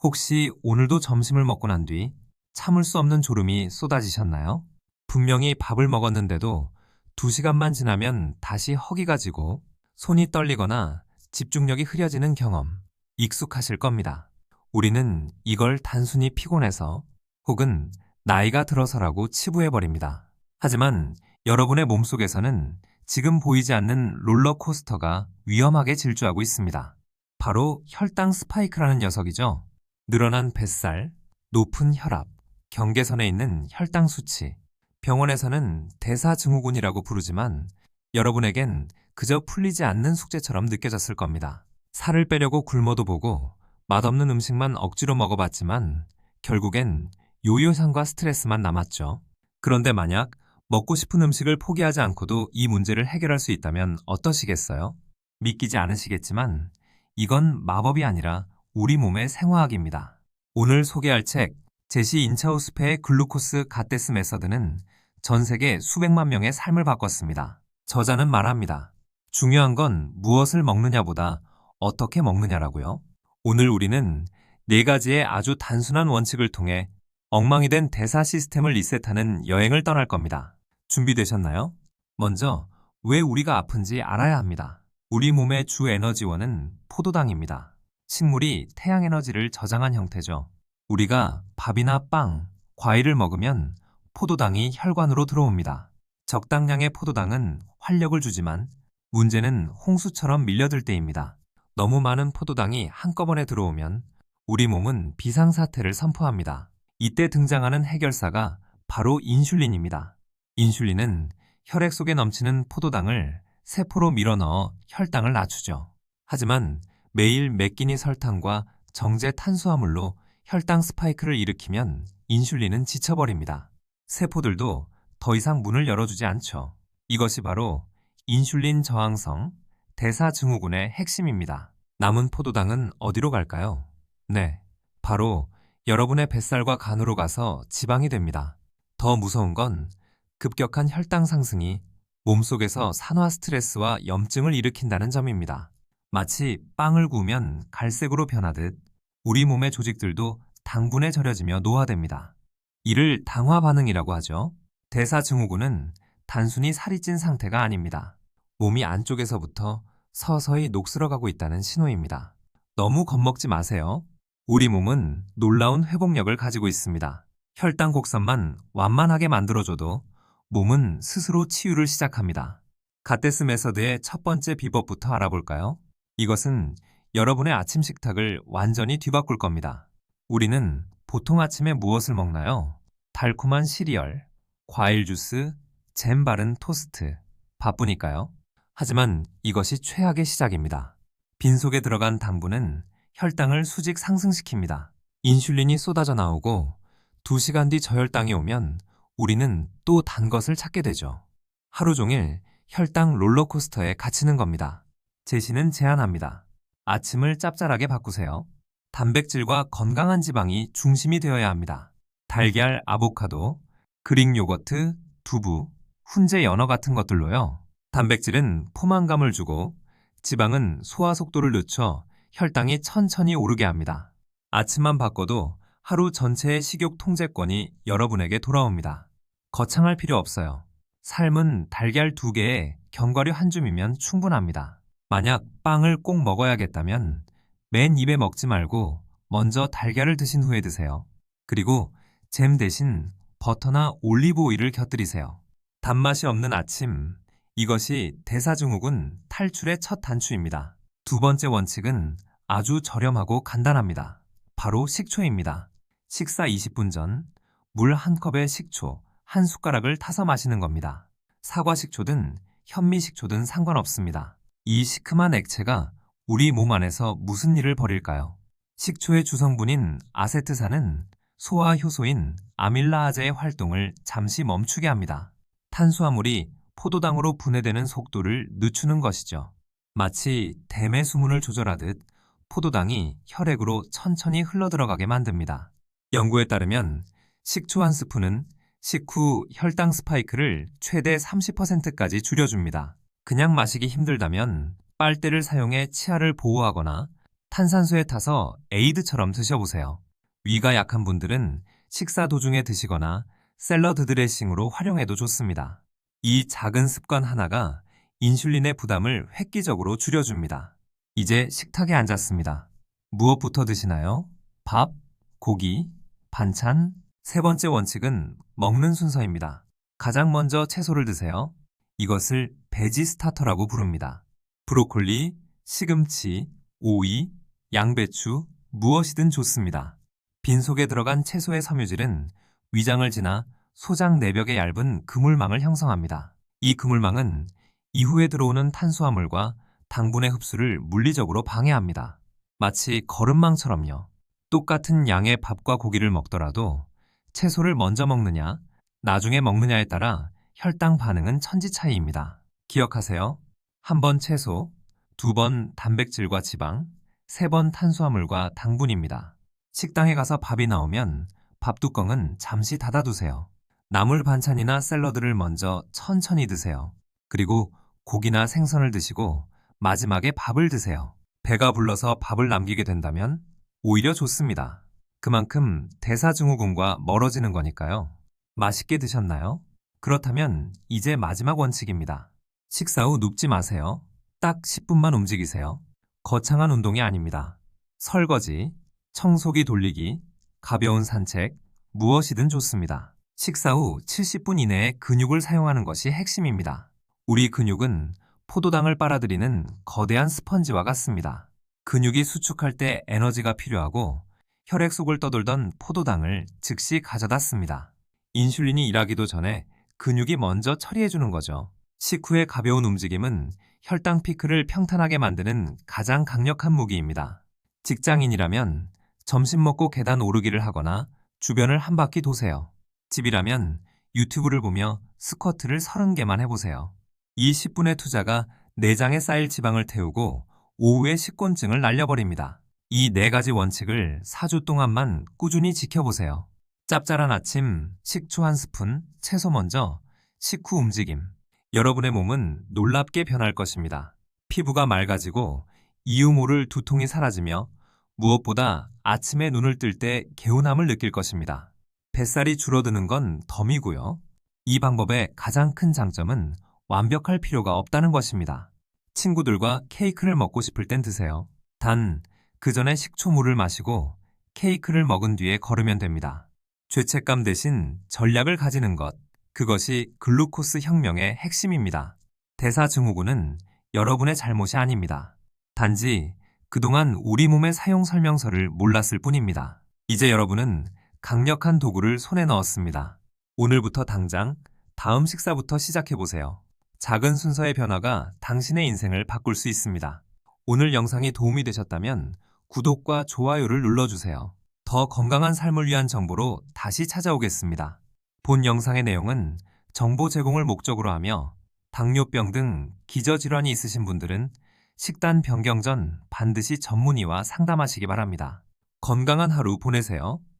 혹시 오늘도 점심을 먹고 난 뒤 참을 수 없는 졸음이 쏟아지셨나요? 분명히 밥을 먹었는데도 2시간만 지나면 다시 허기가 지고 손이 떨리거나 집중력이 흐려지는 경험 익숙하실 겁니다. 우리는 이걸 단순히 피곤해서 혹은 나이가 들어서라고 치부해버립니다. 하지만 여러분의 몸속에서는 지금 보이지 않는 롤러코스터가 위험하게 질주하고 있습니다. 바로 혈당 스파이크라는 녀석이죠. 늘어난 뱃살, 높은 혈압, 경계선에 있는 혈당 수치, 병원에서는 대사증후군이라고 부르지만 여러분에겐 그저 풀리지 않는 숙제처럼 느껴졌을 겁니다. 살을 빼려고 굶어도 보고 맛없는 음식만 억지로 먹어봤지만 결국엔 요요상과 스트레스만 남았죠. 그런데 만약 먹고 싶은 음식을 포기하지 않고도 이 문제를 해결할 수 있다면 어떠시겠어요? 믿기지 않으시겠지만 이건 마법이 아니라 우리 몸의 생화학입니다. 오늘 소개할 책 제시 인차우스페의 글루코스 갓데스 메서드는 전 세계 수백만 명의 삶을 바꿨습니다. 저자는 말합니다. 중요한 건 무엇을 먹느냐보다 어떻게 먹느냐라고요. 오늘 우리는 4가지의 아주 단순한 원칙을 통해 엉망이 된 대사 시스템을 리셋하는 여행을 떠날 겁니다. 준비되셨나요? 먼저 왜 우리가 아픈지 알아야 합니다. 우리 몸의 주 에너지원은 포도당입니다. 식물이 태양 에너지를 저장한 형태죠. 우리가 밥이나 빵, 과일을 먹으면 포도당이 혈관으로 들어옵니다. 적당량의 포도당은 활력을 주지만 문제는 홍수처럼 밀려들 때입니다. 너무 많은 포도당이 한꺼번에 들어오면 우리 몸은 비상사태를 선포합니다. 이때 등장하는 해결사가 바로 인슐린입니다. 인슐린은 혈액 속에 넘치는 포도당을 세포로 밀어넣어 혈당을 낮추죠. 하지만 매일 몇 끼니 설탕과 정제 탄수화물로 혈당 스파이크를 일으키면 인슐린은 지쳐버립니다. 세포들도 더 이상 문을 열어주지 않죠. 이것이 바로 인슐린 저항성 대사증후군의 핵심입니다. 남은 포도당은 어디로 갈까요? 네, 바로 여러분의 뱃살과 간으로 가서 지방이 됩니다. 더 무서운 건 급격한 혈당 상승이 몸속에서 산화 스트레스와 염증을 일으킨다는 점입니다. 마치 빵을 구우면 갈색으로 변하듯 우리 몸의 조직들도 당분에 절여지며 노화됩니다. 이를 당화 반응이라고 하죠. 대사증후군은 단순히 살이 찐 상태가 아닙니다. 몸이 안쪽에서부터 서서히 녹슬어가고 있다는 신호입니다. 너무 겁먹지 마세요. 우리 몸은 놀라운 회복력을 가지고 있습니다. 혈당 곡선만 완만하게 만들어줘도 몸은 스스로 치유를 시작합니다. 갓데스 메서드의 첫 번째 비법부터 알아볼까요? 이것은 여러분의 아침 식탁을 완전히 뒤바꿀 겁니다. 우리는 보통 아침에 무엇을 먹나요? 달콤한 시리얼, 과일 주스, 잼 바른 토스트. 바쁘니까요. 하지만 이것이 최악의 시작입니다. 빈속에 들어간 당분은 혈당을 수직 상승시킵니다. 인슐린이 쏟아져 나오고 2시간 뒤 저혈당이 오면 우리는 또 단 것을 찾게 되죠. 하루 종일 혈당 롤러코스터에 갇히는 겁니다. 제시는 제안합니다. 아침을 짭짤하게 바꾸세요. 단백질과 건강한 지방이 중심이 되어야 합니다. 달걀, 아보카도, 그릭 요거트, 두부, 훈제 연어 같은 것들로요. 단백질은 포만감을 주고 지방은 소화 속도를 늦춰 혈당이 천천히 오르게 합니다. 아침만 바꿔도 하루 전체의 식욕 통제권이 여러분에게 돌아옵니다. 거창할 필요 없어요. 삶은 달걀 2개에 견과류 1줌이면 충분합니다. 만약 빵을 꼭 먹어야겠다면 맨 입에 먹지 말고 먼저 달걀을 드신 후에 드세요. 그리고 잼 대신 버터나 올리브 오일을 곁들이세요. 단맛이 없는 아침, 이것이 대사증후군 탈출의 첫 단추입니다. 두 번째 원칙은 아주 저렴하고 간단합니다. 바로 식초입니다. 식사 20분 전 물 1컵에 식초 1숟가락을 타서 마시는 겁니다. 사과 식초든 현미 식초든 상관없습니다. 이 시큼한 액체가 우리 몸 안에서 무슨 일을 벌일까요? 식초의 주성분인 아세트산은 소화 효소인 아밀라아제의 활동을 잠시 멈추게 합니다. 탄수화물이 포도당으로 분해되는 속도를 늦추는 것이죠. 마치 댐의 수문을 조절하듯 포도당이 혈액으로 천천히 흘러들어가게 만듭니다. 연구에 따르면 식초 1스푼은 식후 혈당 스파이크를 최대 30%까지 줄여줍니다. 그냥 마시기 힘들다면 빨대를 사용해 치아를 보호하거나 탄산수에 타서 에이드처럼 드셔보세요. 위가 약한 분들은 식사 도중에 드시거나 샐러드 드레싱으로 활용해도 좋습니다. 이 작은 습관 하나가 인슐린의 부담을 획기적으로 줄여줍니다. 이제 식탁에 앉았습니다. 무엇부터 드시나요? 밥, 고기, 반찬? 세 번째 원칙은 먹는 순서입니다. 가장 먼저 채소를 드세요. 이것을 베지 스타터라고 부릅니다. 브로콜리, 시금치, 오이, 양배추, 무엇이든 좋습니다. 빈속에 들어간 채소의 섬유질은 위장을 지나 소장 내벽의 얇은 그물망을 형성합니다. 이 그물망은 이후에 들어오는 탄수화물과 당분의 흡수를 물리적으로 방해합니다. 마치 거름망처럼요. 똑같은 양의 밥과 고기를 먹더라도 채소를 먼저 먹느냐, 나중에 먹느냐에 따라 혈당 반응은 천지 차이입니다. 기억하세요. 한 번 채소, 두 번 단백질과 지방, 세 번 탄수화물과 당분입니다. 식당에 가서 밥이 나오면 밥 뚜껑은 잠시 닫아두세요. 나물 반찬이나 샐러드를 먼저 천천히 드세요. 그리고 고기나 생선을 드시고 마지막에 밥을 드세요. 배가 불러서 밥을 남기게 된다면 오히려 좋습니다. 그만큼 대사증후군과 멀어지는 거니까요. 맛있게 드셨나요? 그렇다면 이제 마지막 원칙입니다. 식사 후 눕지 마세요. 딱 10분만 움직이세요. 거창한 운동이 아닙니다. 설거지, 청소기 돌리기, 가벼운 산책, 무엇이든 좋습니다. 식사 후 70분 이내에 근육을 사용하는 것이 핵심입니다. 우리 근육은 포도당을 빨아들이는 거대한 스펀지와 같습니다. 근육이 수축할 때 에너지가 필요하고 혈액 속을 떠돌던 포도당을 즉시 가져다 씁니다. 인슐린이 일하기도 전에 근육이 먼저 처리해주는 거죠. 식후의 가벼운 움직임은 혈당 피크를 평탄하게 만드는 가장 강력한 무기입니다. 직장인이라면 점심 먹고 계단 오르기를 하거나 주변을 한 바퀴 도세요. 집이라면 유튜브를 보며 스쿼트를 30개만 해보세요. 이 10분의 투자가 내장에 쌓일 지방을 태우고 오후의 식곤증을 날려버립니다. 이 4가지 원칙을 4주 동안만 꾸준히 지켜보세요. 짭짤한 아침, 식초 1스푼, 채소 먼저, 식후 움직임. 여러분의 몸은 놀랍게 변할 것입니다. 피부가 맑아지고 이유 모를 두통이 사라지며 무엇보다 아침에 눈을 뜰 때 개운함을 느낄 것입니다. 뱃살이 줄어드는 건 덤이고요. 이 방법의 가장 큰 장점은 완벽할 필요가 없다는 것입니다. 친구들과 케이크를 먹고 싶을 땐 드세요. 단, 그 전에 식초물을 마시고 케이크를 먹은 뒤에 걸으면 됩니다. 죄책감 대신 전략을 가지는 것, 그것이 글루코스 혁명의 핵심입니다. 대사증후군은 여러분의 잘못이 아닙니다. 단지 그동안 우리 몸의 사용 설명서를 몰랐을 뿐입니다. 이제 여러분은 강력한 도구를 손에 넣었습니다. 오늘부터 당장 다음 식사부터 시작해보세요. 작은 순서의 변화가 당신의 인생을 바꿀 수 있습니다. 오늘 영상이 도움이 되셨다면 구독과 좋아요를 눌러주세요. 더 건강한 삶을 위한 정보로 다시 찾아오겠습니다. 본 영상의 내용은 정보 제공을 목적으로 하며 당뇨병 등 기저질환이 있으신 분들은 식단 변경 전 반드시 전문의와 상담하시기 바랍니다. 건강한 하루 보내세요.